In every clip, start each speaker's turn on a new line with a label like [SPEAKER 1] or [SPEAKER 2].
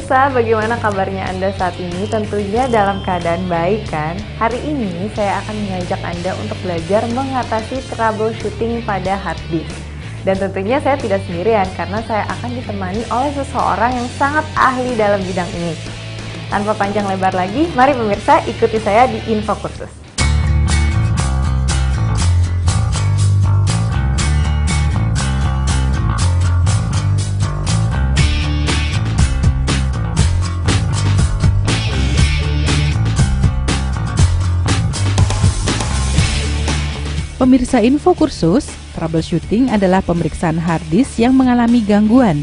[SPEAKER 1] pemirsa, bagaimana kabarnya Anda saat ini? Tentunya dalam keadaan baik kan? Hari ini saya akan mengajak Anda untuk belajar mengatasi troubleshooting pada hard disk. Dan tentunya saya tidak sendirian karena saya akan ditemani oleh seseorang yang sangat ahli dalam bidang ini. Tanpa panjang lebar lagi, mari pemirsa ikuti saya di Info Kursus.
[SPEAKER 2] Pemirsa Info Kursus, troubleshooting adalah pemeriksaan hard disk yang mengalami gangguan,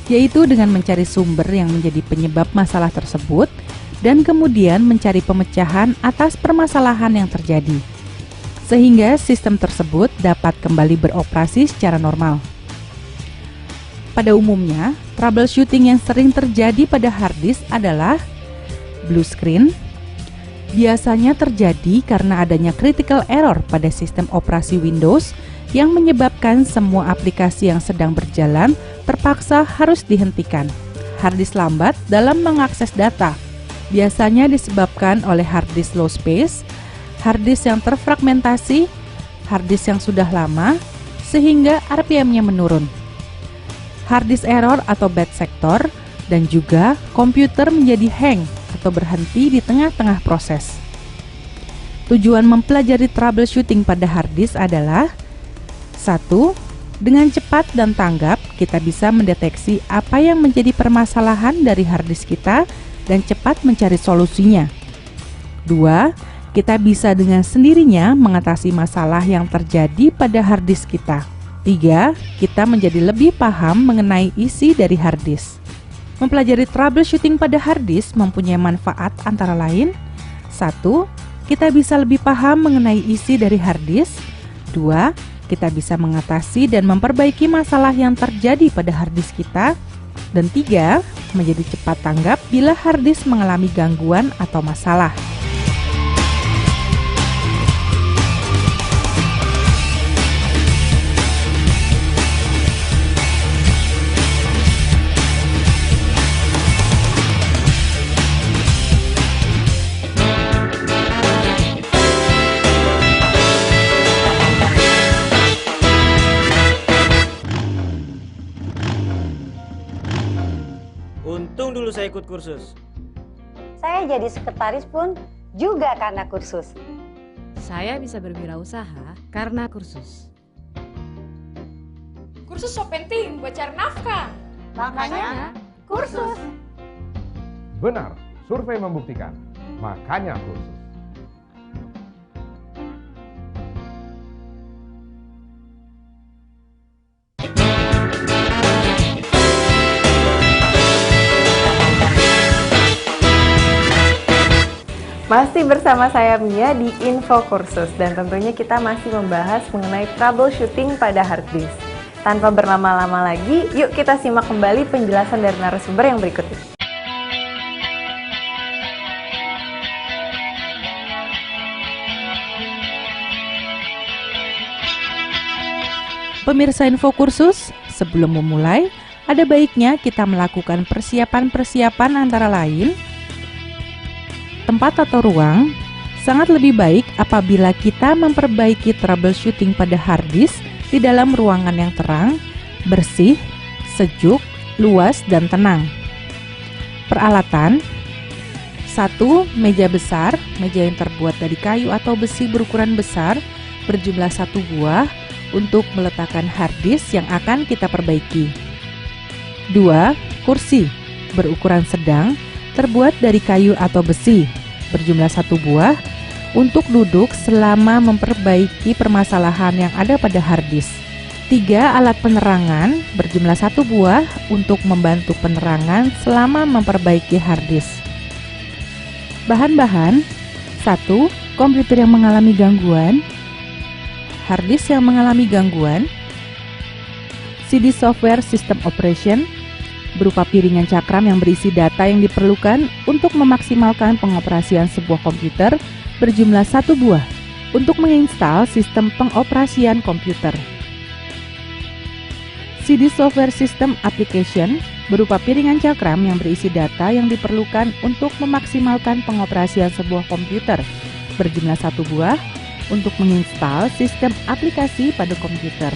[SPEAKER 2] yaitu dengan mencari sumber yang menjadi penyebab masalah tersebut dan kemudian mencari pemecahan atas permasalahan yang terjadi, sehingga sistem tersebut dapat kembali beroperasi secara normal. Pada umumnya, troubleshooting yang sering terjadi pada hard disk adalah blue screen. Biasanya terjadi karena adanya critical error pada sistem operasi Windows yang menyebabkan semua aplikasi yang sedang berjalan terpaksa harus dihentikan. Hard disk lambat dalam mengakses data biasanya disebabkan oleh hard disk low space, hard disk yang terfragmentasi, hard disk yang sudah lama, sehingga RPM-nya menurun. Hard disk error atau bad sector, dan juga komputer menjadi hang atau berhenti di tengah-tengah proses. Tujuan mempelajari troubleshooting pada hard disk adalah 1. Dengan cepat dan tanggap, kita bisa mendeteksi apa yang menjadi permasalahan dari hard disk kita dan cepat mencari solusinya. 2. Kita bisa dengan sendirinya mengatasi masalah yang terjadi pada hard disk kita. 3. Kita menjadi lebih paham mengenai isi dari hard disk. Mempelajari troubleshooting pada hard disk mempunyai manfaat antara lain 1. Kita bisa lebih paham mengenai isi dari hard disk. 2. Kita bisa mengatasi dan memperbaiki masalah yang terjadi pada hard disk kita. Dan 3. Menjadi cepat tanggap bila hard disk mengalami gangguan atau masalah.
[SPEAKER 3] Untung dulu saya ikut kursus.
[SPEAKER 4] Saya jadi sekretaris pun juga karena kursus.
[SPEAKER 5] Saya bisa berwirausaha karena kursus.
[SPEAKER 6] Kursus so penting buat cari nafkah.
[SPEAKER 4] Makanya kursus.
[SPEAKER 7] Benar, survei membuktikan. Makanya kursus.
[SPEAKER 1] Masih bersama saya Mia di Info Kursus dan tentunya kita masih membahas mengenai troubleshooting pada hard disk. Tanpa berlama-lama lagi, yuk kita simak kembali penjelasan dari narasumber yang berikut ini.
[SPEAKER 2] Pemirsa Info Kursus, sebelum memulai, ada baiknya kita melakukan persiapan-persiapan antara lain tempat atau ruang. Sangat lebih baik apabila kita memperbaiki troubleshooting pada hard disk di dalam ruangan yang terang, bersih, sejuk, luas, dan tenang. Peralatan 1. Meja besar, meja yang terbuat dari kayu atau besi berukuran besar, berjumlah 1 buah untuk meletakkan hard disk yang akan kita perbaiki. 2. Kursi, berukuran sedang, terbuat dari kayu atau besi, berjumlah 1 buah untuk duduk selama memperbaiki permasalahan yang ada pada hard disk. 3. Alat penerangan, berjumlah 1 buah untuk membantu penerangan selama memperbaiki hard disk. Bahan-bahan 1. Komputer yang mengalami gangguan, hard disk yang mengalami gangguan, CD software system operation, berupa piringan cakram yang berisi data yang diperlukan untuk memaksimalkan pengoperasian sebuah komputer, berjumlah 1 buah untuk menginstal sistem pengoperasian komputer. CD Software System Application berupa piringan cakram yang berisi data yang diperlukan untuk memaksimalkan pengoperasian sebuah komputer, berjumlah 1 buah untuk menginstal sistem aplikasi pada komputer.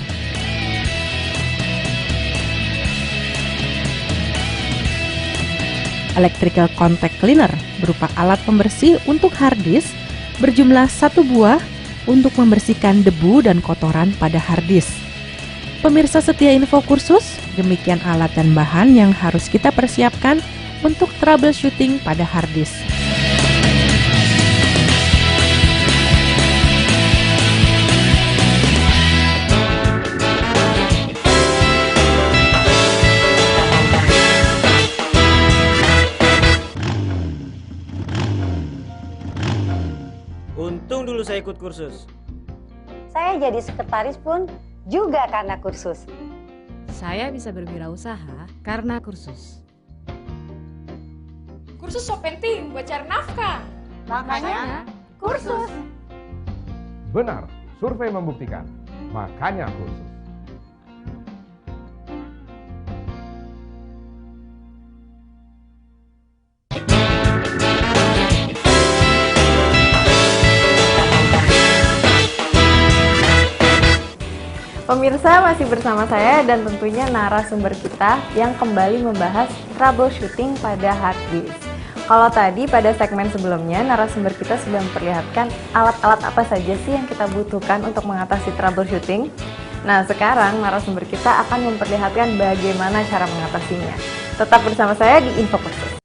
[SPEAKER 2] Electrical contact cleaner berupa alat pembersih untuk hard disk berjumlah 1 buah untuk membersihkan debu dan kotoran pada hard disk. Pemirsa setia info kursus, demikian alat dan bahan yang harus kita persiapkan untuk troubleshooting pada hard disk.
[SPEAKER 3] Untung dulu saya ikut kursus.
[SPEAKER 4] Saya jadi sekretaris pun juga karena kursus.
[SPEAKER 5] Saya bisa berwirausaha karena kursus.
[SPEAKER 6] Kursus so penting buat cari nafkah.
[SPEAKER 4] Makanya kursus.
[SPEAKER 7] Benar, survei membuktikan. Makanya kursus.
[SPEAKER 1] Pemirsa, masih bersama saya dan tentunya narasumber kita yang kembali membahas troubleshooting pada hard disk. Kalau tadi pada segmen sebelumnya narasumber kita sudah memperlihatkan alat-alat apa saja sih yang kita butuhkan untuk mengatasi troubleshooting. Nah, sekarang narasumber kita akan memperlihatkan bagaimana cara mengatasinya. Tetap bersama saya di Info Kursus.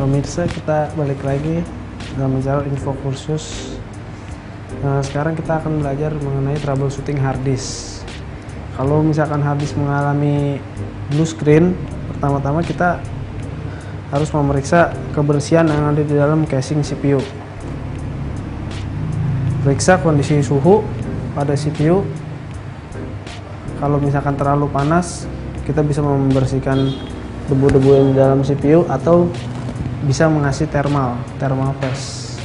[SPEAKER 8] Pemirsa, kita balik lagi dalam channel Info Kursus. Nah, sekarang kita akan belajar mengenai troubleshooting hard disk. Kalau misalkan hard disk mengalami blue screen, pertama-tama kita harus memeriksa kebersihan yang ada di dalam casing CPU. Periksa kondisi suhu pada CPU. Kalau misalkan terlalu panas, kita bisa membersihkan debu-debu yang di dalam CPU atau bisa mengasih thermal paste,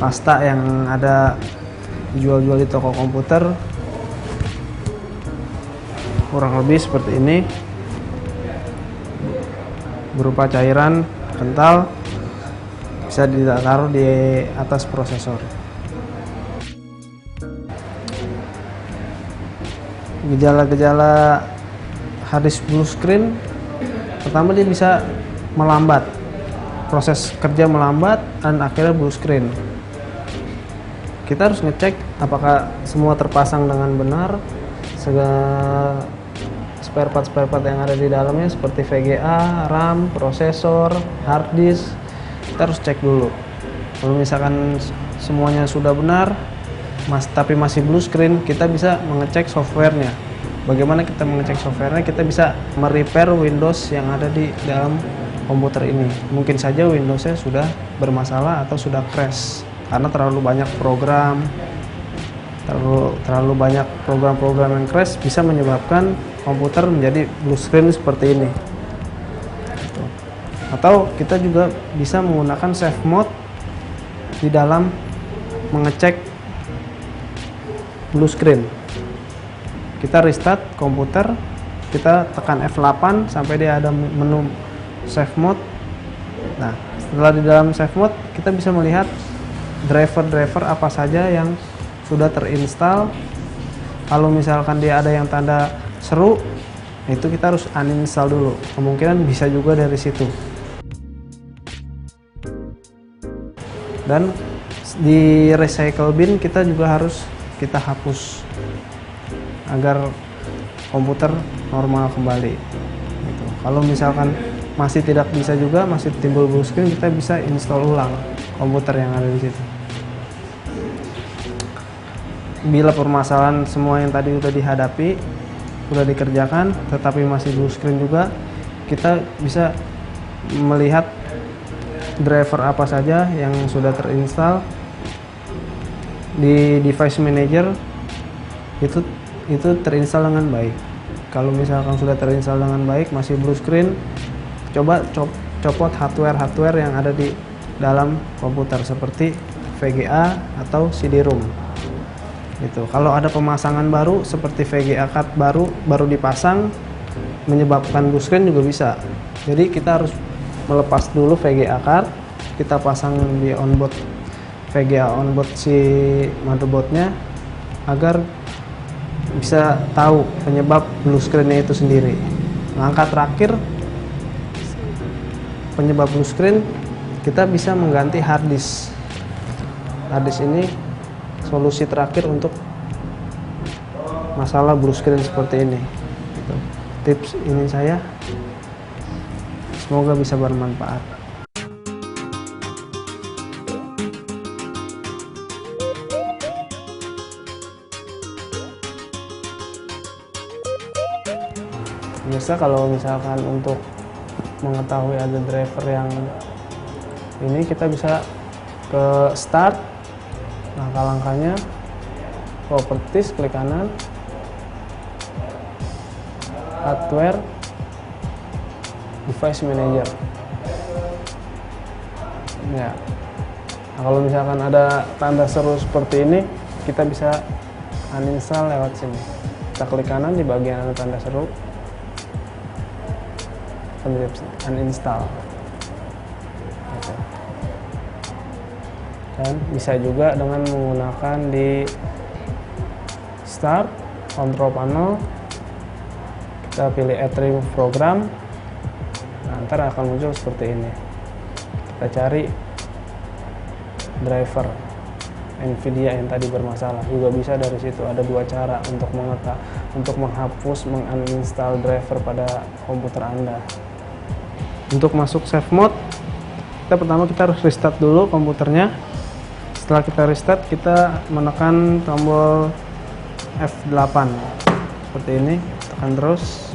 [SPEAKER 8] pasta yang ada dijual-jual di toko komputer, kurang lebih seperti ini, berupa cairan kental, bisa ditaruh di atas prosesor. Gejala-gejala hard disk blue screen, pertama dia bisa melambat, proses kerja melambat dan akhirnya blue screen. Kita harus ngecek apakah semua terpasang dengan benar, segala spare part yang ada di dalamnya seperti VGA, RAM, prosesor, hard disk, kita harus cek dulu. Kalau misalkan semuanya sudah benar, tapi masih blue screen, kita bisa mengecek softwarenya. Bagaimana kita mengecek softwarenya? Kita bisa merepair Windows yang ada di dalam komputer ini. Mungkin saja Windowsnya sudah bermasalah atau sudah crash karena terlalu banyak program, terlalu banyak program-program yang crash bisa menyebabkan komputer menjadi blue screen seperti ini. Atau kita juga bisa menggunakan save mode di dalam mengecek blue screen. Kita restart komputer, kita tekan F8 sampai dia ada menu save mode. Nah, setelah di dalam save mode, kita bisa melihat driver apa saja yang sudah terinstall. Kalau misalkan dia ada yang tanda seru, itu kita harus uninstall dulu. Kemungkinan bisa juga dari situ. Dan di recycle bin kita juga harus kita hapus agar komputer normal kembali. Gitu. Kalau misalkan masih tidak bisa juga, masih timbul blue screen, kita bisa install ulang komputer yang ada di situ. Bila permasalahan semua yang tadi sudah dihadapi, sudah dikerjakan, tetapi masih blue screen juga, kita bisa melihat driver apa saja yang sudah terinstall di device manager itu terinstall dengan baik. Kalau misalkan sudah terinstall dengan baik masih blue screen, coba copot hardware yang ada di dalam komputer seperti VGA atau CD-ROM. Gitu. Kalau ada pemasangan baru seperti VGA card baru dipasang menyebabkan blue screen juga bisa. Jadi kita harus melepas dulu VGA card, kita pasang di onboard VGA onboard si motherboardnya agar bisa tahu penyebab blue screen-nya itu sendiri. Langkah terakhir penyebab blue screen, kita bisa mengganti hard disk. Hard disk ini solusi terakhir untuk masalah blue screen seperti ini. Gitu. Tips ini saya, semoga bisa bermanfaat. Biasa kalau misalkan untuk mengetahui ada driver yang ini, kita bisa ke start, langkah-langkahnya properties, klik kanan, hardware, device manager ya. Nah, kalau misalkan ada tanda seru seperti ini, kita bisa uninstall lewat sini. Kita klik kanan di bagian ada tanda seru, uninstall. Oke. Dan bisa juga dengan menggunakan di start, control panel, kita pilih add remove program. Nah, ntar akan muncul seperti ini. Kita cari driver Nvidia yang tadi bermasalah, juga bisa dari situ. Ada dua cara untuk menghapus, menguninstall driver pada komputer Anda. Untuk masuk save mode, pertama kita harus restart dulu komputernya. Setelah kita restart, kita menekan tombol F8 seperti ini, tekan terus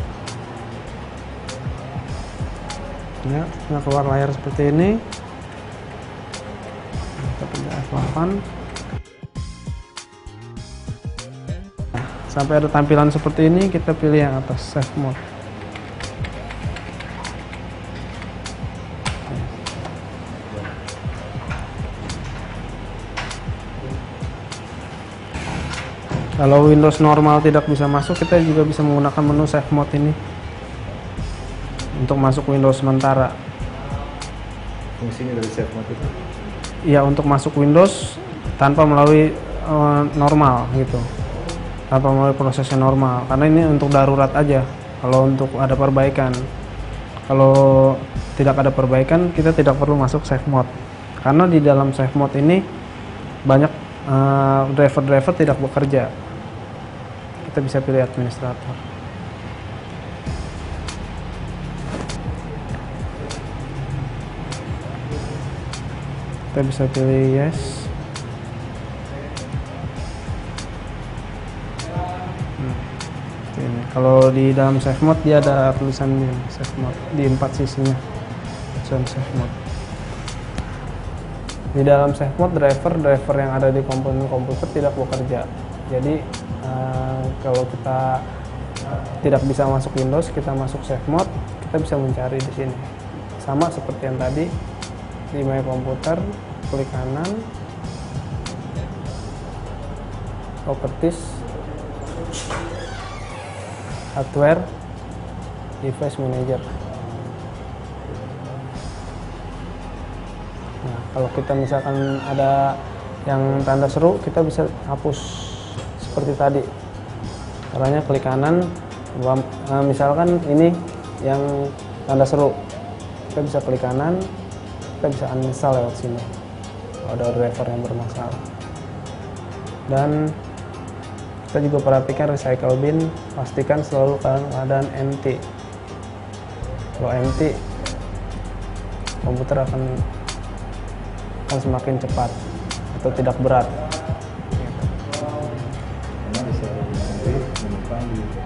[SPEAKER 8] ya, keluar layar seperti ini. Kita pilih F8 sampai ada tampilan seperti ini, kita pilih yang atas save mode. Kalau Windows normal tidak bisa masuk, kita juga bisa menggunakan menu save mode ini untuk masuk Windows sementara.
[SPEAKER 9] Fungsinya dari save mode itu?
[SPEAKER 8] Ya, untuk masuk Windows tanpa melalui normal gitu, tanpa melalui prosesnya normal, karena ini untuk darurat aja. Kalau untuk ada perbaikan, kalau tidak ada perbaikan, kita tidak perlu masuk save mode, karena di dalam save mode ini banyak driver-driver tidak bekerja. Kita bisa pilih administrator. Kita bisa pilih yes. Ini. Kalau di dalam save mode dia ada tulisan save mode di 4 sisinya. Tulisan save mode. Di dalam save mode, driver yang ada di komponen komputer tidak bekerja. Jadi kalau kita tidak bisa masuk Windows, kita masuk save mode, kita bisa mencari di sini. Sama seperti yang tadi di My Computer, klik kanan, properties, hardware, device manager. Nah, kalau kita misalkan ada yang tanda seru, kita bisa hapus seperti tadi. Caranya klik kanan, misalkan ini yang tanda seru, kita bisa klik kanan, kita bisa uninstall lewat sini kalau ada driver yang bermasalah. Dan kita juga perhatikan recycle bin, pastikan selalu keadaan empty. Kalau empty, komputer akan semakin cepat atau tidak berat.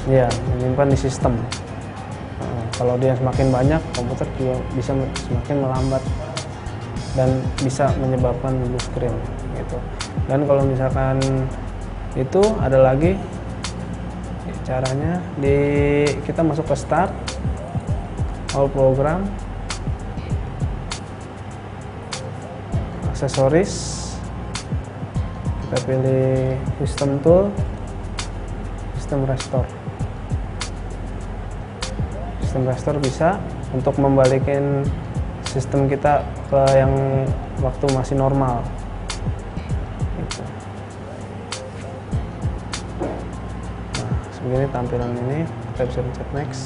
[SPEAKER 8] Iya, menyimpan di sistem. Kalau dia semakin banyak, komputer juga bisa semakin melambat dan bisa menyebabkan blue screen gitu. Dan kalau misalkan itu ada lagi caranya, kita masuk ke start, all program, aksesoris, kita pilih system tool, system restore. System restore bisa untuk membalikin sistem kita ke yang waktu masih normal gitu. Nah, begini tampilan ini, kita bisa pencet next,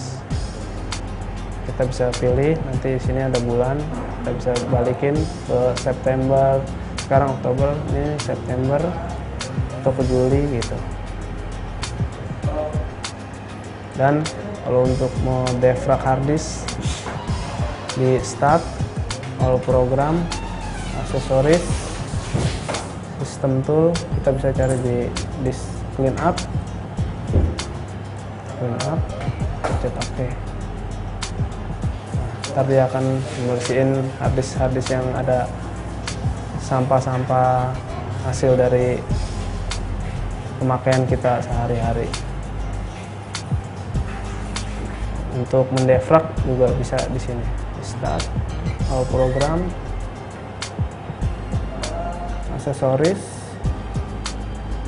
[SPEAKER 8] kita bisa pilih nanti sini ada bulan, kita bisa balikin ke September, sekarang Oktober, ini September atau ke Juli gitu. Dan kalau untuk mau defrag harddisk, di start, all program, aksesoris, system tool, kita bisa cari di disk clean up, pencet OK. Ntar dia akan membersihin harddisk yang ada sampah-sampah hasil dari pemakaian kita sehari-hari. Untuk mendefrag juga bisa di sini, di start, all program, aksesoris,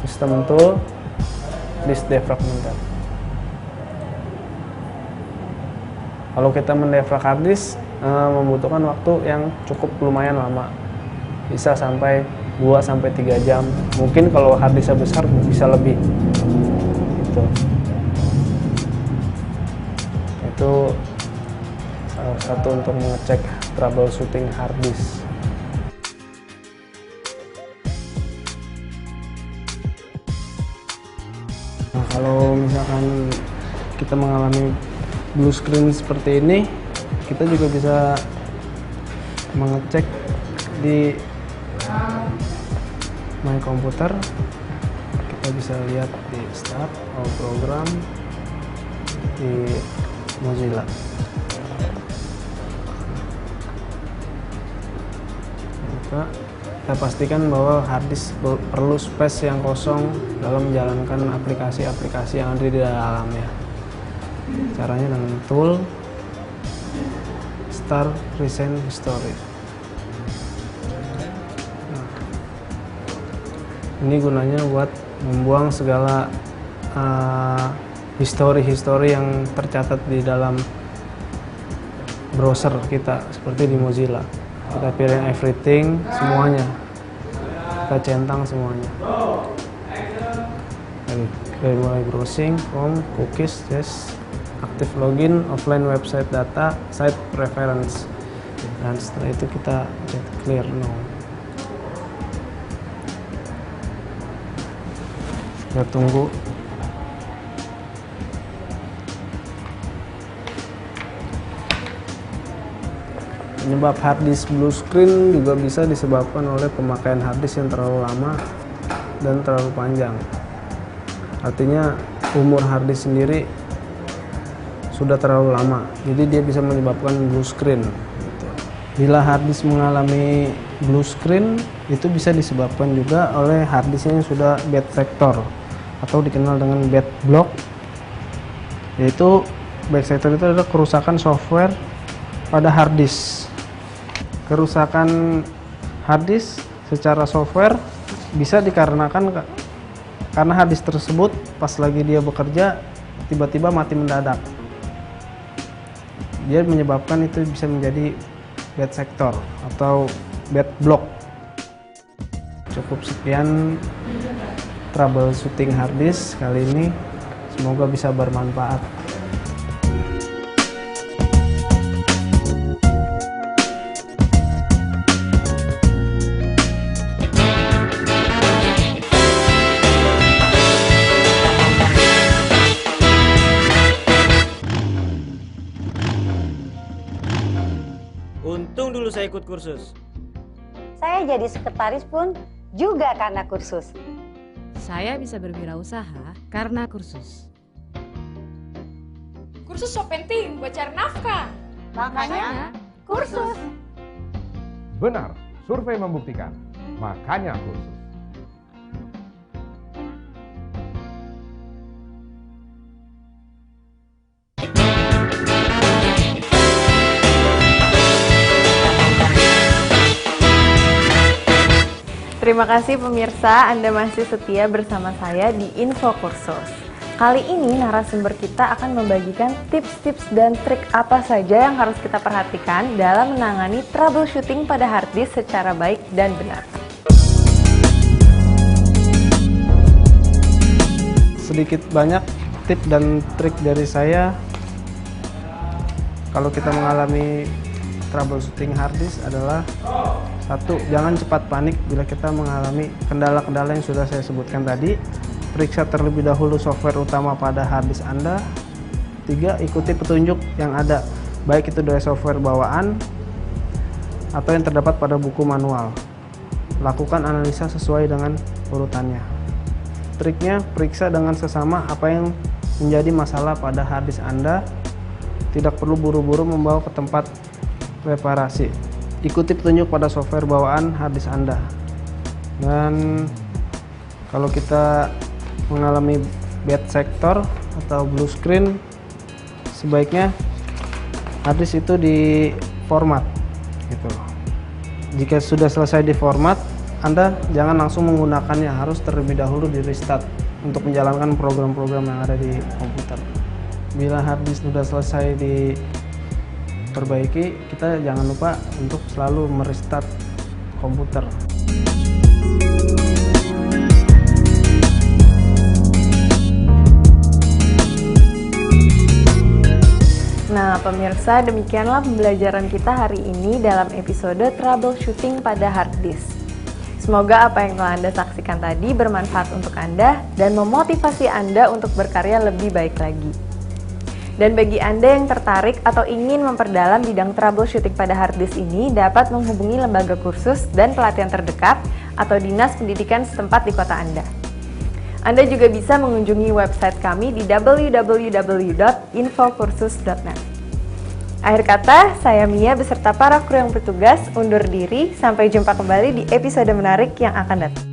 [SPEAKER 8] system tool, disk defragmenter. Kalau kita mendefrag harddisk membutuhkan waktu yang cukup lumayan lama, bisa sampai 2-3 jam. Mungkin kalau harddisknya besar bisa lebih. Itu salah satu untuk mengecek troubleshooting harddisk. Nah, kalau misalkan kita mengalami blue screen seperti ini, kita juga bisa mengecek di My Computer. Kita bisa lihat di start, all program, di Mozilla. Kita pastikan bahwa harddisk perlu space yang kosong dalam menjalankan aplikasi-aplikasi yang ada di dalamnya. Caranya dengan tool Start Recent History. Nah, ini gunanya buat membuang segala history yang tercatat di dalam browser kita, seperti di Mozilla. Kita pilih everything, semuanya, kita centang semuanya. Dari mulai browsing, home, cookies, yes, active login, offline website data, site preference, dan setelah itu kita clear no. Kita tunggu. Penyebab harddisk blue screen juga bisa disebabkan oleh pemakaian harddisk yang terlalu lama dan terlalu panjang. Artinya umur harddisk sendiri sudah terlalu lama, jadi dia bisa menyebabkan blue screen. Bila harddisk mengalami blue screen, itu bisa disebabkan juga oleh harddisknya yang sudah bad factor atau dikenal dengan bad block. Yaitu bad factor itu adalah kerusakan software pada harddisk. Kerusakan harddisk secara software bisa dikarenakan karena harddisk tersebut pas lagi dia bekerja tiba-tiba mati mendadak. Dia menyebabkan itu bisa menjadi bad sector atau bad block. Cukup sekian troubleshooting harddisk kali ini, semoga bisa bermanfaat.
[SPEAKER 3] Untung dulu saya ikut kursus.
[SPEAKER 4] Saya jadi sekretaris pun juga karena kursus.
[SPEAKER 5] Saya bisa berwirausaha karena kursus.
[SPEAKER 6] Kursus so penting buat cari nafkah.
[SPEAKER 4] Makanya kursus.
[SPEAKER 7] Benar, Survei membuktikan, makanya kursus.
[SPEAKER 1] Terima kasih pemirsa, Anda masih setia bersama saya di Info Kursus. Kali ini narasumber kita akan membagikan tips-tips dan trik apa saja yang harus kita perhatikan dalam menangani troubleshooting pada hard disk secara baik dan benar.
[SPEAKER 8] Sedikit banyak tips dan trik dari saya kalau kita mengalami troubleshooting hard disk adalah: 1. Jangan cepat panik bila kita mengalami kendala-kendala yang sudah saya sebutkan tadi. Periksa terlebih dahulu software utama pada hard disk Anda. 3. Ikuti petunjuk yang ada, baik itu dari software bawaan atau yang terdapat pada buku manual. Lakukan analisa sesuai dengan urutannya. Triknya, periksa dengan sesama apa yang menjadi masalah pada hard disk Anda. Tidak perlu buru-buru membawa ke tempat reparasi. Ikuti petunjuk pada software bawaan hard disk Anda. Dan kalau kita mengalami bad sector atau blue screen, sebaiknya hard disk itu di format gitu. Jika sudah selesai di format, Anda jangan langsung menggunakannya, harus terlebih dahulu di restart untuk menjalankan program-program yang ada di komputer. Bila hard disk sudah selesai diperbaiki, kita jangan lupa untuk selalu merestart komputer.
[SPEAKER 1] Nah pemirsa, demikianlah pembelajaran kita hari ini dalam episode troubleshooting pada hard disk. Semoga apa yang telah Anda saksikan tadi bermanfaat untuk Anda dan memotivasi Anda untuk berkarya lebih baik lagi. Dan bagi Anda yang tertarik atau ingin memperdalam bidang troubleshooting pada hard disk ini, dapat menghubungi lembaga kursus dan pelatihan terdekat atau dinas pendidikan setempat di kota Anda. Anda juga bisa mengunjungi website kami di www.infokursus.net. Akhir kata, saya Mia beserta para kru yang bertugas undur diri. Sampai jumpa kembali di episode menarik yang akan datang.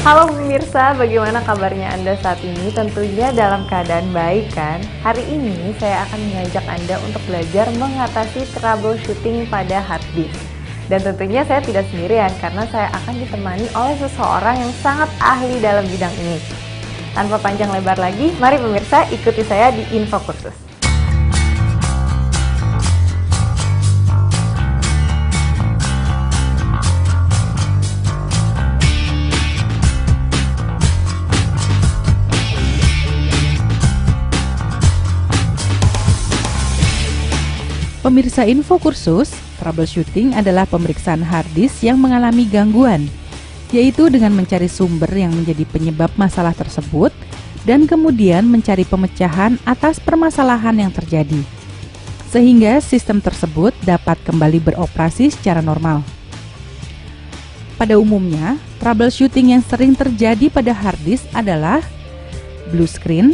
[SPEAKER 1] Halo pemirsa, bagaimana kabarnya Anda saat ini? Tentunya dalam keadaan baik kan? Hari ini saya akan mengajak Anda untuk belajar mengatasi troubleshooting pada hard disk. Dan tentunya saya tidak sendirian karena saya akan ditemani oleh seseorang yang sangat ahli dalam bidang ini. Tanpa panjang lebar lagi, mari pemirsa ikuti saya di Info Kursus.
[SPEAKER 2] Pemirsa Info Kursus, troubleshooting adalah pemeriksaan hard disk yang mengalami gangguan, yaitu dengan mencari sumber yang menjadi penyebab masalah tersebut dan kemudian mencari pemecahan atas permasalahan yang terjadi, sehingga sistem tersebut dapat kembali beroperasi secara normal. Pada umumnya, troubleshooting yang sering terjadi pada hard disk adalah blue screen.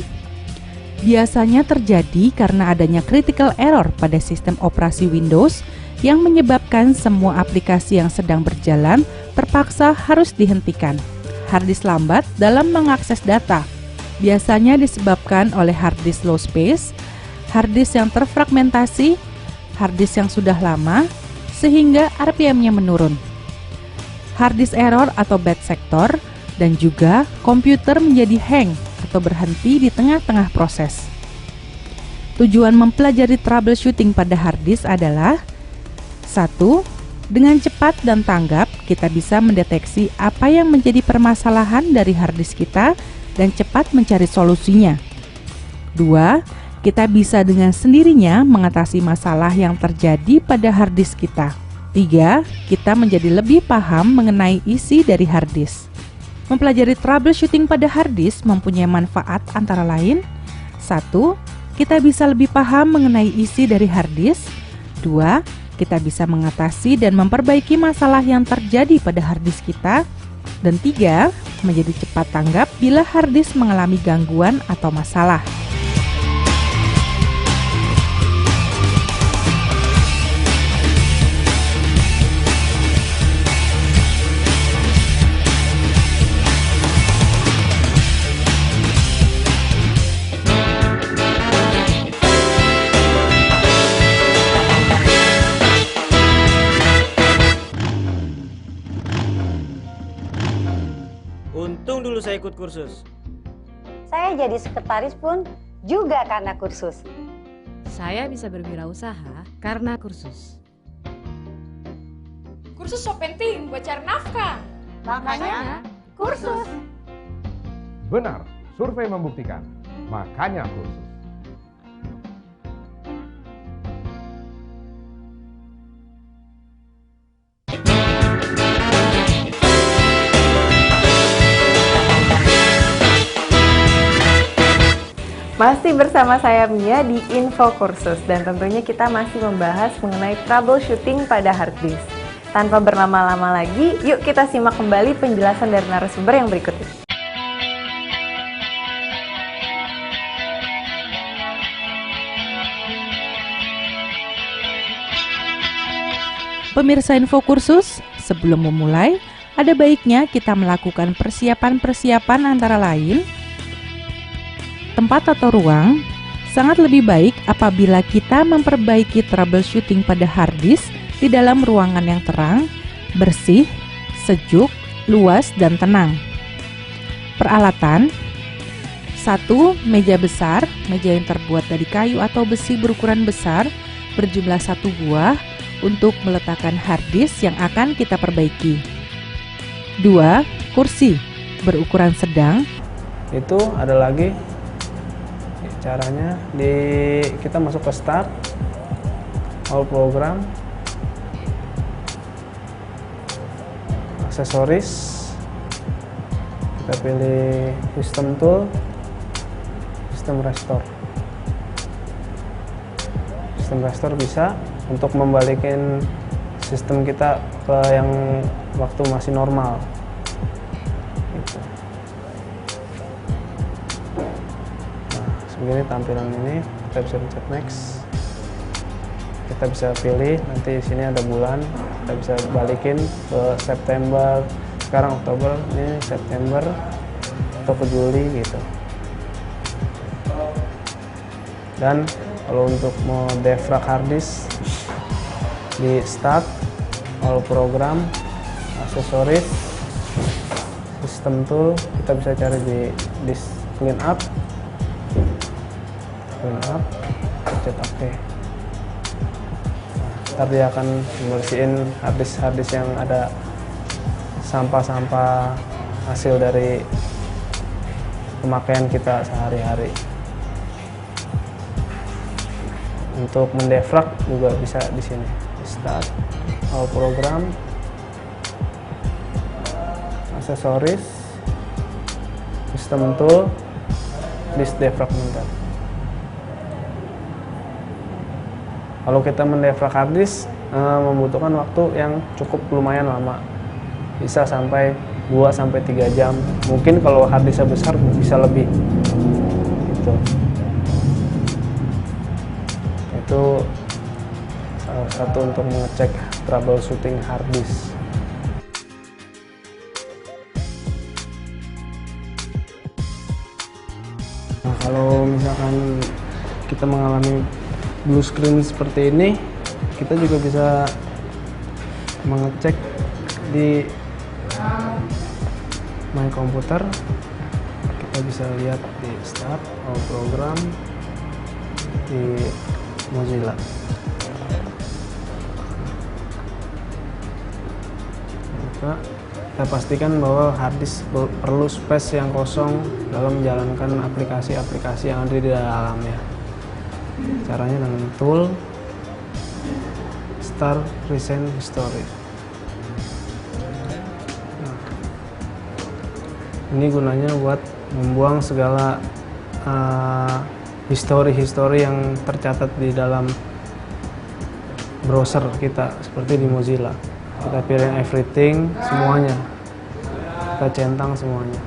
[SPEAKER 2] Biasanya terjadi karena adanya critical error pada sistem operasi Windows yang menyebabkan semua aplikasi yang sedang berjalan terpaksa harus dihentikan. Hard disk lambat dalam mengakses data biasanya disebabkan oleh hard disk low space, hard disk yang terfragmentasi, hard disk yang sudah lama, sehingga RPM-nya menurun. Hard disk error atau bad sector, dan juga komputer menjadi hang atau berhenti di tengah-tengah proses. Tujuan mempelajari troubleshooting pada hard disk adalah 1. Dengan cepat dan tanggap, kita bisa mendeteksi apa yang menjadi permasalahan dari hard disk kita dan cepat mencari solusinya. 2. Kita bisa dengan sendirinya mengatasi masalah yang terjadi pada hard disk kita. 3. Kita menjadi lebih paham mengenai isi dari hard disk. Mempelajari troubleshooting pada hard disk mempunyai manfaat antara lain: 1. Kita bisa lebih paham mengenai isi dari hard disk. 2. Kita bisa mengatasi dan memperbaiki masalah yang terjadi pada hard disk kita. Dan 3. Menjadi cepat tanggap bila hard disk mengalami gangguan atau masalah.
[SPEAKER 3] Untung dulu saya ikut kursus.
[SPEAKER 4] Saya jadi sekretaris pun juga karena kursus.
[SPEAKER 5] Saya bisa berwirausaha karena kursus.
[SPEAKER 6] Kursus so penting buat cari nafkah.
[SPEAKER 4] Makanya kursus.
[SPEAKER 7] Benar, survei membuktikan. Makanya kursus.
[SPEAKER 1] Masih bersama saya Mia di Info Kursus dan tentunya kita masih membahas mengenai troubleshooting pada hard disk. Tanpa berlama-lama lagi, yuk kita simak kembali penjelasan dari narasumber yang berikut ini.
[SPEAKER 2] Pemirsa Info Kursus, sebelum memulai, ada baiknya kita melakukan persiapan-persiapan antara lain tempat atau ruang. Sangat lebih baik apabila kita memperbaiki troubleshooting pada hard disk di dalam ruangan yang terang, bersih, sejuk, luas, dan tenang. Peralatan: 1. Meja besar, meja yang terbuat dari kayu atau besi berukuran besar, berjumlah 1 buah untuk meletakkan hard disk yang akan kita perbaiki. 2. Kursi berukuran sedang.
[SPEAKER 8] Itu ada lagi caranya, kita masuk ke start, all program, aksesoris, kita pilih system tool, system restore. System restore bisa untuk membalikin sistem kita ke yang waktu masih normal. Begini tampilan ini, kita bisa pencet next, kita bisa pilih nanti di sini ada bulan, kita bisa balikin ke September, sekarang Oktober, ini September atau ke Juli gitu. Dan kalau untuk mau defrag hard disk, di start, all program, aksesoris, system tool, kita bisa cari di disk clean up, pencet OK. Ntar dia akan membersihin hard disk yang ada sampah-sampah hasil dari pemakaian kita sehari-hari. Untuk mendefrag juga bisa di sini. Start, all program, aksesoris, system tool, disk defragmenter. Kalau kita mendefrag hard disk membutuhkan waktu yang cukup lumayan lama. Bisa sampai 2-3 jam. Mungkin kalau hard disknya besar bisa lebih. Itu salah satu untuk mengecek troubleshooting hard disk. Nah, kalau misalkan kita mengalami blue screen seperti ini, kita juga bisa mengecek di My Computer. Kita bisa lihat di Start, All Program, di Mozilla. Maka kita pastikan bahwa hard disk perlu space yang kosong dalam menjalankan aplikasi-aplikasi yang ada di dalamnya. Caranya dengan tool Start Recent History. Nah, ini gunanya buat membuang segala history yang tercatat di dalam browser kita, seperti di Mozilla. Kita pilih everything, semuanya. Kita centang semuanya.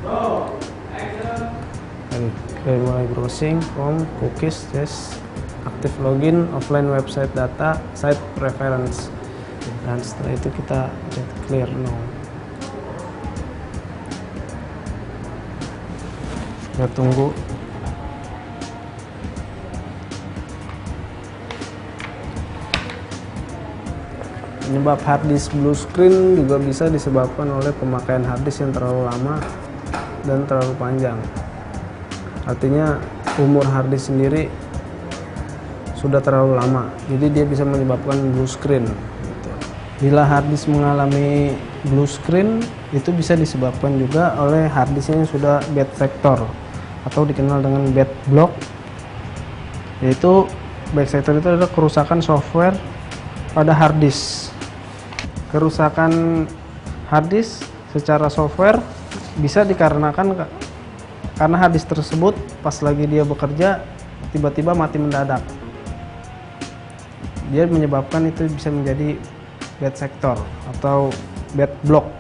[SPEAKER 8] Dari mulai browsing, home, cookies, yes, active login, offline website data, site preference. Dan setelah itu kita cek clear now. Kita tunggu. Penyebab hard disk blue screen juga bisa disebabkan oleh pemakaian hard disk yang terlalu lama dan terlalu panjang. Artinya umur hard disk sendiri sudah terlalu lama, jadi dia bisa menyebabkan blue screen. Bila hard disk mengalami blue screen, itu bisa disebabkan juga oleh hard disknya yang sudah bad vector atau dikenal dengan bad block. Yaitu bad vector itu adalah kerusakan software pada hard disk. Kerusakan hard disk secara software bisa dikarenakan karena hard disk tersebut pas lagi dia bekerja tiba-tiba mati mendadak. Dia menyebabkan itu bisa menjadi bad sector atau bad block.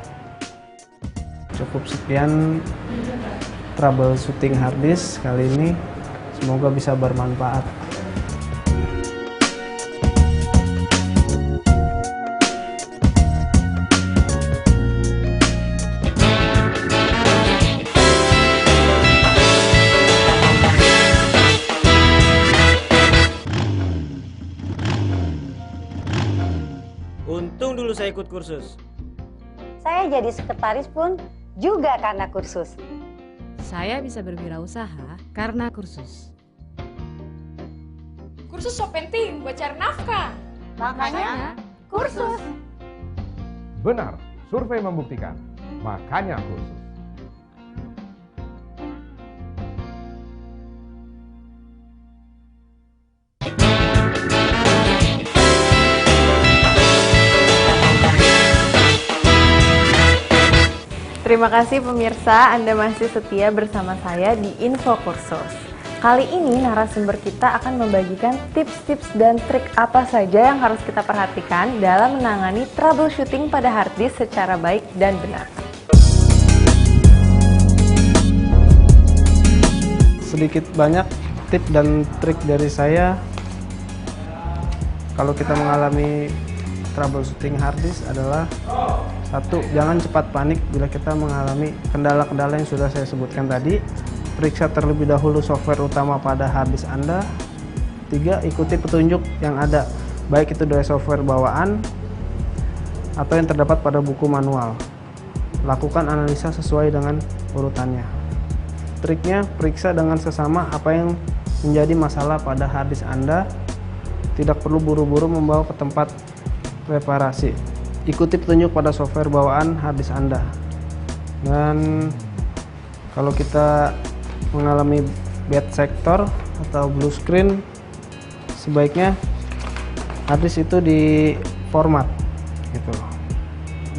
[SPEAKER 8] Cukup sekian troubleshooting hard disk kali ini. Semoga bisa bermanfaat.
[SPEAKER 3] Untung dulu saya ikut kursus.
[SPEAKER 4] Saya jadi sekretaris pun juga karena kursus.
[SPEAKER 5] Saya bisa berwirausaha karena kursus.
[SPEAKER 6] Kursus so penting buat cari nafkah.
[SPEAKER 4] Makanya kursus.
[SPEAKER 7] Benar, survei membuktikan. Makanya kursus.
[SPEAKER 1] Terima kasih pemirsa, Anda masih setia bersama saya di Info Kursus. Kali ini narasumber kita akan membagikan tips-tips dan trik apa saja yang harus kita perhatikan dalam menangani troubleshooting pada hard disk secara baik dan benar.
[SPEAKER 8] Sedikit banyak tips dan trik dari saya kalau kita mengalami troubleshooting hard disk adalah Satu, jangan cepat panik bila kita mengalami kendala-kendala yang sudah saya sebutkan tadi. Periksa terlebih dahulu software utama pada harddisk Anda. 3, ikuti petunjuk yang ada, baik itu dari software bawaan atau yang terdapat pada buku manual. Lakukan analisa sesuai dengan urutannya. Triknya, periksa dengan sesama apa yang menjadi masalah pada harddisk Anda. Tidak perlu buru-buru membawa ke tempat reparasi. Ikuti petunjuk pada software bawaan harddisk Anda. Dan kalau kita mengalami bad sector atau blue screen, sebaiknya harddisk itu di format gitu.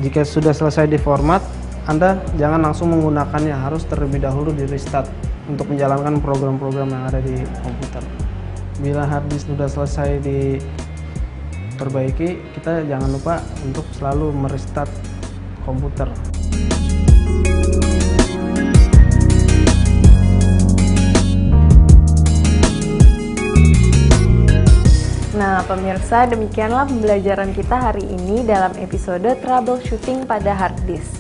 [SPEAKER 8] Jika sudah selesai di format, Anda jangan langsung menggunakannya, harus terlebih dahulu di restart untuk menjalankan program-program yang ada di komputer. Bila harddisk sudah selesai diperbaiki, kita jangan lupa untuk selalu merestart komputer.
[SPEAKER 1] Nah, pemirsa, demikianlah pembelajaran kita hari ini dalam episode troubleshooting pada hard disk.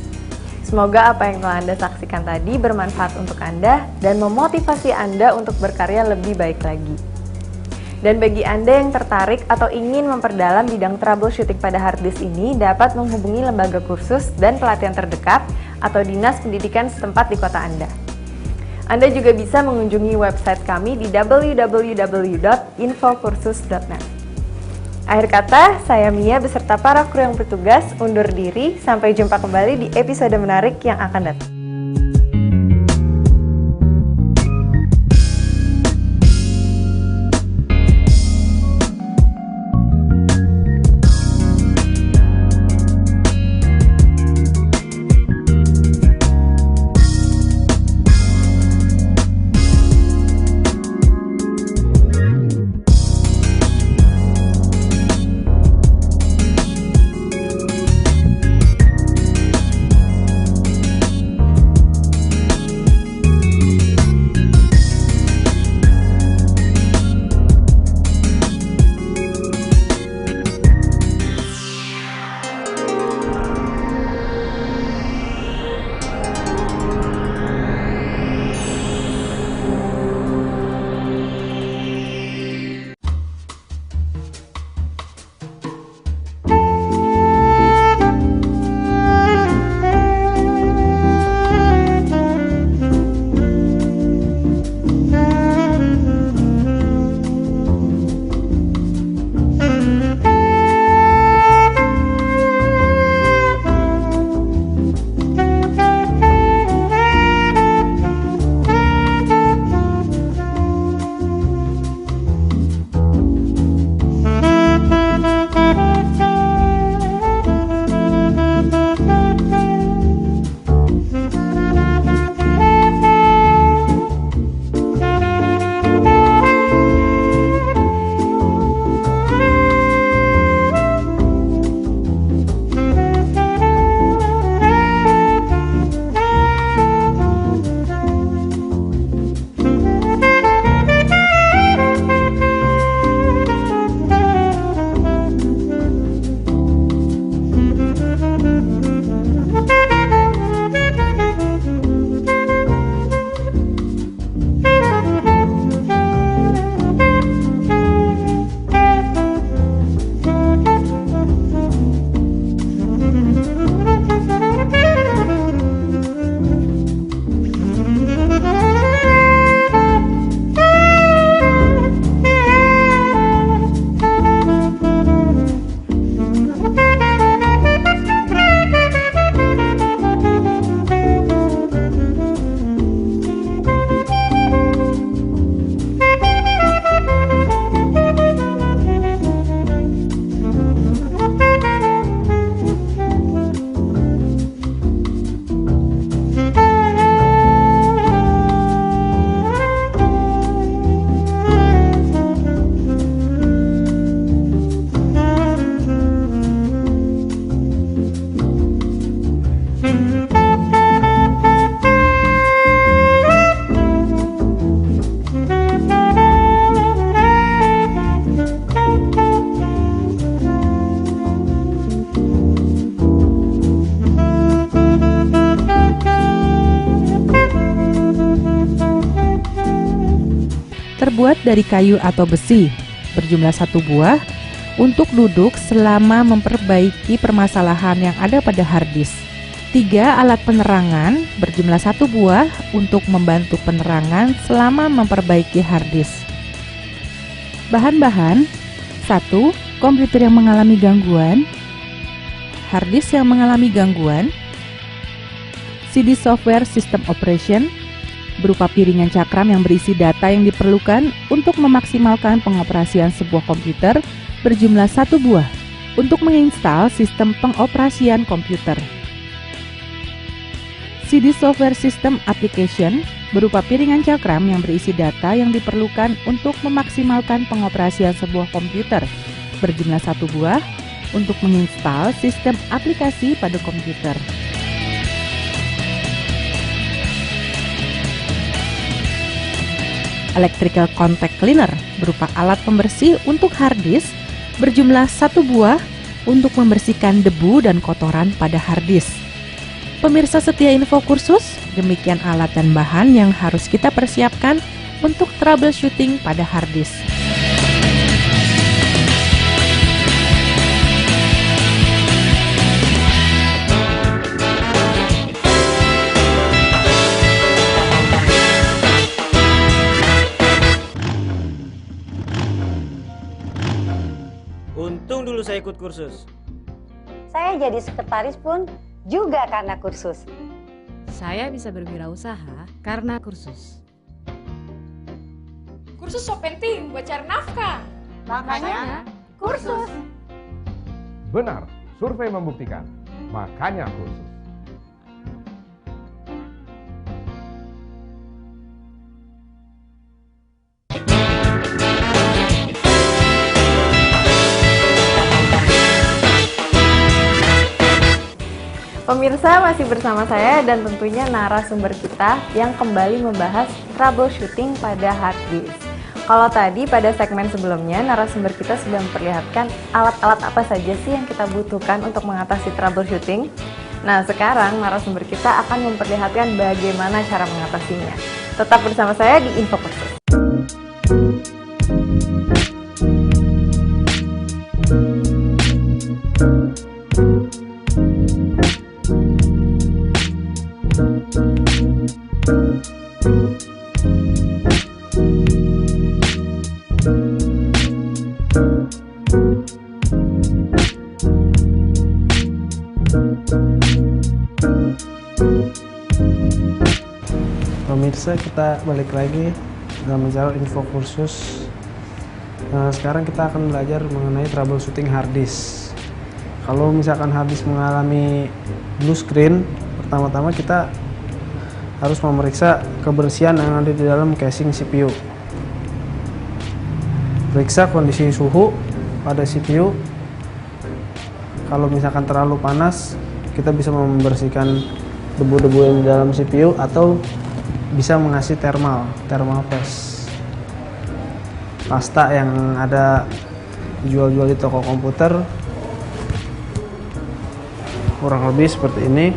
[SPEAKER 1] Semoga apa yang telah Anda saksikan tadi bermanfaat untuk Anda dan memotivasi Anda untuk berkarya lebih baik lagi. Dan bagi Anda yang tertarik atau ingin memperdalam bidang troubleshooting pada hard disk ini, dapat menghubungi lembaga kursus dan pelatihan terdekat atau dinas pendidikan setempat di kota Anda. Anda juga bisa mengunjungi website kami di www.infokursus.net. Akhir kata, saya Mia beserta para kru yang bertugas undur diri. Sampai jumpa kembali di episode menarik yang akan datang.
[SPEAKER 2] terbuat dari kayu atau besi, berjumlah 1 buah, untuk duduk selama memperbaiki permasalahan yang ada pada hard disk. 3 alat penerangan, berjumlah 1 buah, untuk membantu penerangan selama memperbaiki hard disk. Bahan-bahan: 1. Komputer yang mengalami gangguan, hard disk yang mengalami gangguan, CD software system operation, berupa piringan cakram yang berisi data yang diperlukan untuk memaksimalkan pengoperasian sebuah komputer, berjumlah 1 buah, untuk menginstal sistem pengoperasian komputer. CD software system application, berupa piringan cakram yang berisi data yang diperlukan untuk memaksimalkan pengoperasian sebuah komputer, berjumlah 1 buah, untuk menginstal sistem aplikasi pada komputer. Electrical contact cleaner, berupa alat pembersih untuk hard disk, berjumlah 1 buah, untuk membersihkan debu dan kotoran pada hard disk. Pemirsa setia info kursus, demikian alat dan bahan yang harus kita persiapkan untuk troubleshooting pada hard disk.
[SPEAKER 3] Untung dulu saya ikut kursus.
[SPEAKER 4] Saya jadi sekretaris pun juga karena kursus.
[SPEAKER 5] Saya bisa berwirausaha karena kursus.
[SPEAKER 6] Kursus so penting buat cari nafkah.
[SPEAKER 4] Makanya kursus.
[SPEAKER 7] Benar, survei membuktikan. Makanya kursus.
[SPEAKER 1] Pemirsa, masih bersama saya dan tentunya narasumber kita yang kembali membahas troubleshooting pada hard disk. Kalau tadi pada segmen sebelumnya narasumber kita sudah memperlihatkan alat-alat apa saja sih yang kita butuhkan untuk mengatasi troubleshooting. Nah, sekarang narasumber kita akan memperlihatkan bagaimana cara mengatasinya. Tetap bersama saya di Info Kursus.
[SPEAKER 8] Pemirsa, kita balik lagi dalam channel info kursus. Sekarang kita akan belajar mengenai troubleshooting hard disk. Kalau misalkan hard disk mengalami blue screen, pertama-tama kita harus memeriksa kebersihan yang ada di dalam casing CPU. Periksa kondisi suhu pada CPU. Kalau misalkan terlalu panas, kita bisa membersihkan debu-debu yang di dalam CPU atau bisa mengasih thermal paste, pasta yang ada dijual-jual di toko komputer, kurang lebih seperti ini,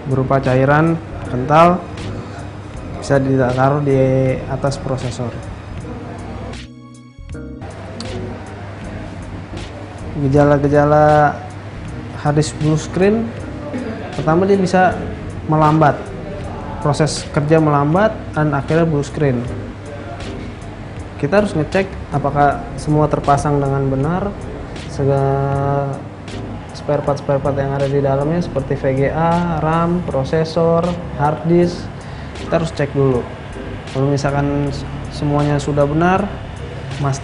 [SPEAKER 8] berupa cairan kental, bisa ditaruh di atas prosesor. Gejala-gejala hard disk blue screen, pertama dia bisa melambat, proses kerja melambat dan akhirnya blue screen. Kita harus ngecek apakah semua terpasang dengan benar, segala spare part yang ada di dalamnya seperti VGA, RAM, prosesor, hard disk, kita harus cek dulu. Kalau misalkan semuanya sudah benar,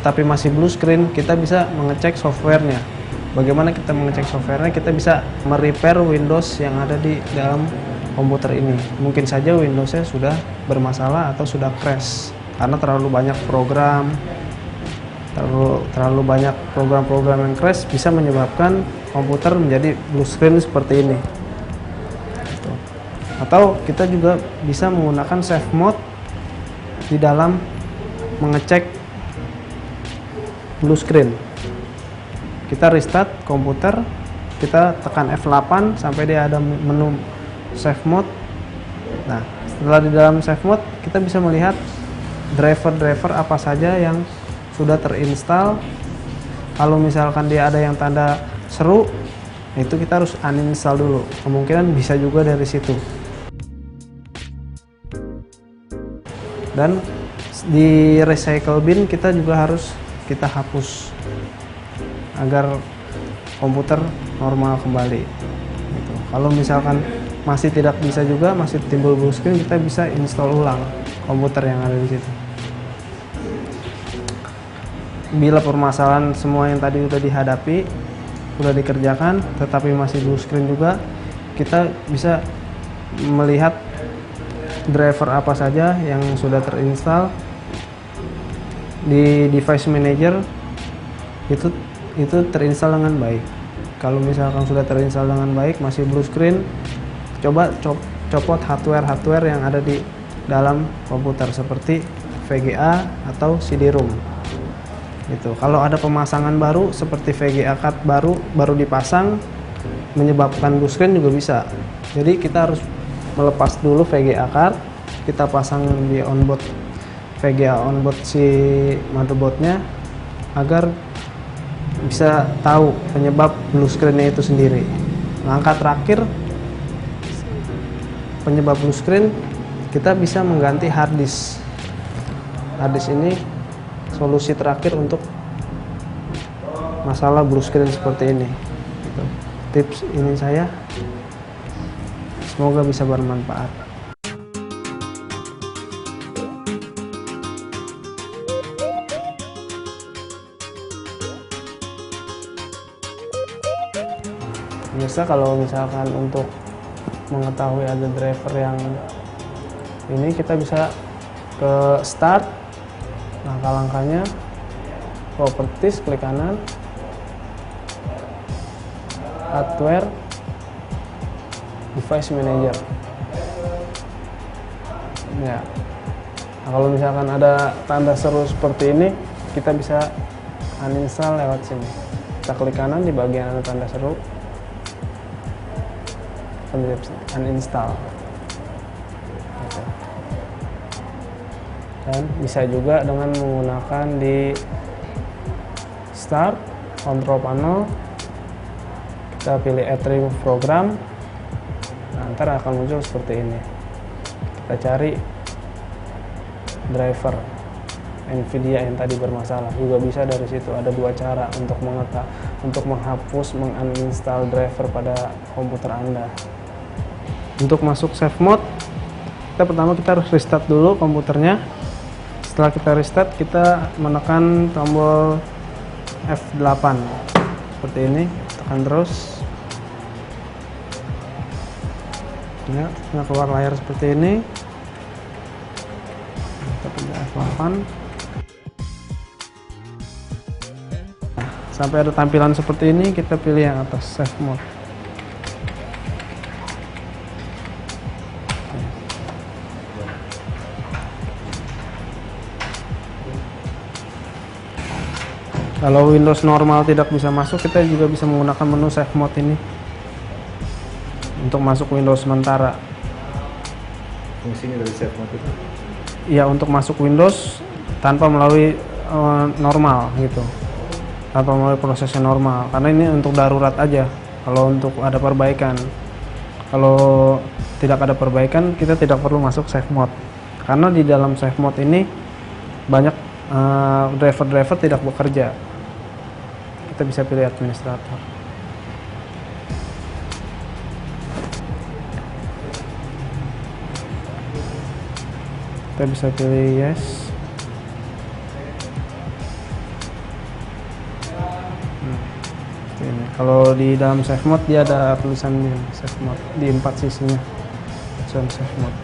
[SPEAKER 8] tapi masih blue screen, kita bisa mengecek softwarenya. Bagaimana kita mengecek softwarenya? Kita bisa merepair Windows yang ada di dalam komputer ini. Mungkin saja Windows-nya sudah bermasalah atau sudah crash karena terlalu banyak program, terlalu banyak program-program yang crash bisa menyebabkan komputer menjadi blue screen seperti ini. Atau kita juga bisa menggunakan save mode di dalam mengecek blue screen. Kita restart komputer, kita tekan F8 sampai dia ada menu save mode. Nah, Setelah di dalam save mode, kita bisa melihat driver-driver apa saja yang sudah terinstall. Kalau misalkan dia ada yang tanda seru, itu kita harus uninstall dulu. Kemungkinan bisa juga dari situ. Dan di recycle bin kita juga harus kita hapus agar komputer normal kembali. Gitu. Kalau misalkan masih tidak bisa juga, masih timbul blue screen, kita bisa install ulang komputer yang ada di situ. Bila permasalahan semua yang tadi sudah dihadapi, sudah dikerjakan, tetapi masih blue screen juga, kita bisa melihat driver apa saja yang sudah terinstall di device manager. Itu terinstall dengan baik. Kalau misalkan sudah terinstall dengan baik masih blue screen, coba copot hardware yang ada di dalam komputer seperti VGA atau CD-ROM. Gitu. Kalau ada pemasangan baru seperti VGA card baru dipasang menyebabkan blue screen juga bisa. Jadi kita harus melepas dulu VGA card, kita pasang di onboard VGA onboard si motherboardnya agar bisa tahu penyebab blue screen-nya itu sendiri. Langkah terakhir penyebab blue screen, kita bisa mengganti hard disk. Hard disk ini solusi terakhir untuk masalah blue screen seperti ini. Gitu. Tips ini saya, semoga bisa bermanfaat. Biasa kalau misalkan untuk mengetahui ada driver yang ini, kita bisa ke start, langkah-langkahnya properties, klik kanan, hardware, device manager ya. Nah, kalau misalkan ada tanda seru seperti ini, kita bisa uninstall lewat sini. Kita klik kanan di bagian ada tanda seru, uninstall. Dan bisa juga dengan menggunakan di start, control panel, kita pilih add remove program. Nah, ntar akan muncul seperti ini. Kita cari driver Nvidia yang tadi bermasalah, juga bisa dari situ. Ada dua cara untuk menghapus, menguninstall driver pada komputer Anda. Untuk masuk save mode, pertama kita harus restart dulu komputernya. Setelah kita restart, kita menekan tombol F8 seperti ini, tekan terus. Ya, keluar layar seperti ini. Kita pilih F8. Sampai ada tampilan seperti ini, kita pilih yang atas, save mode. Kalau Windows normal tidak bisa masuk, kita juga bisa menggunakan menu save mode ini untuk masuk Windows sementara.
[SPEAKER 9] Fungsinya dari save mode itu?
[SPEAKER 8] Ya, untuk masuk Windows tanpa melalui normal gitu, tanpa melalui prosesnya normal, karena ini untuk darurat aja. Kalau untuk ada perbaikan, kalau tidak ada perbaikan, kita tidak perlu masuk save mode, karena di dalam save mode ini banyak driver-driver tidak bekerja. Kita bisa pilih administrator. Kita bisa pilih yes. Ini. Kalau di dalam save mode dia ada tulisan save mode di 4 sisinya. Save mode.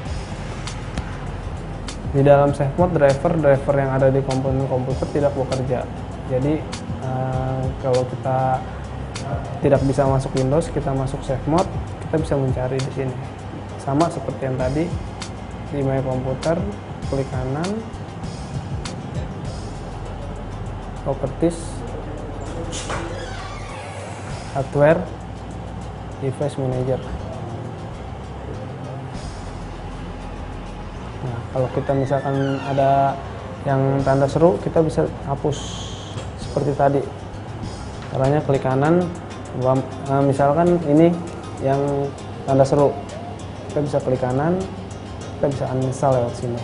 [SPEAKER 8] Di dalam save mode, driver yang ada di komponen komputer tidak bekerja. Jadi kalau kita tidak bisa masuk Windows, kita masuk save mode, kita bisa mencari di sini. Sama seperti yang tadi di My Computer, klik kanan, properties, hardware, device manager. Nah, kalau kita misalkan ada yang tanda seru, kita bisa hapus seperti tadi. Caranya klik kanan, misalkan ini yang tanda seru, kita bisa klik kanan, kita bisa uninstall lewat sini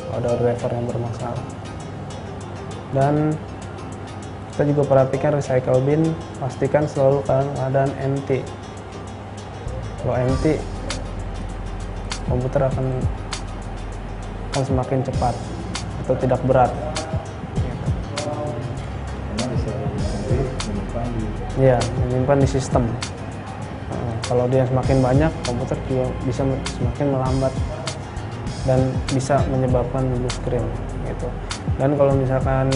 [SPEAKER 8] kalau ada driver yang bermasalah. Dan kita juga perhatikan recycle bin, pastikan selalu keadaan empty. Kalau empty, komputer akan semakin cepat atau tidak berat.
[SPEAKER 9] Karena bisa nanti menyimpan di
[SPEAKER 8] Iya, menyimpan di sistem. Kalau dia semakin banyak, komputer juga bisa semakin melambat dan bisa menyebabkan blue screen gitu. Dan kalau misalkan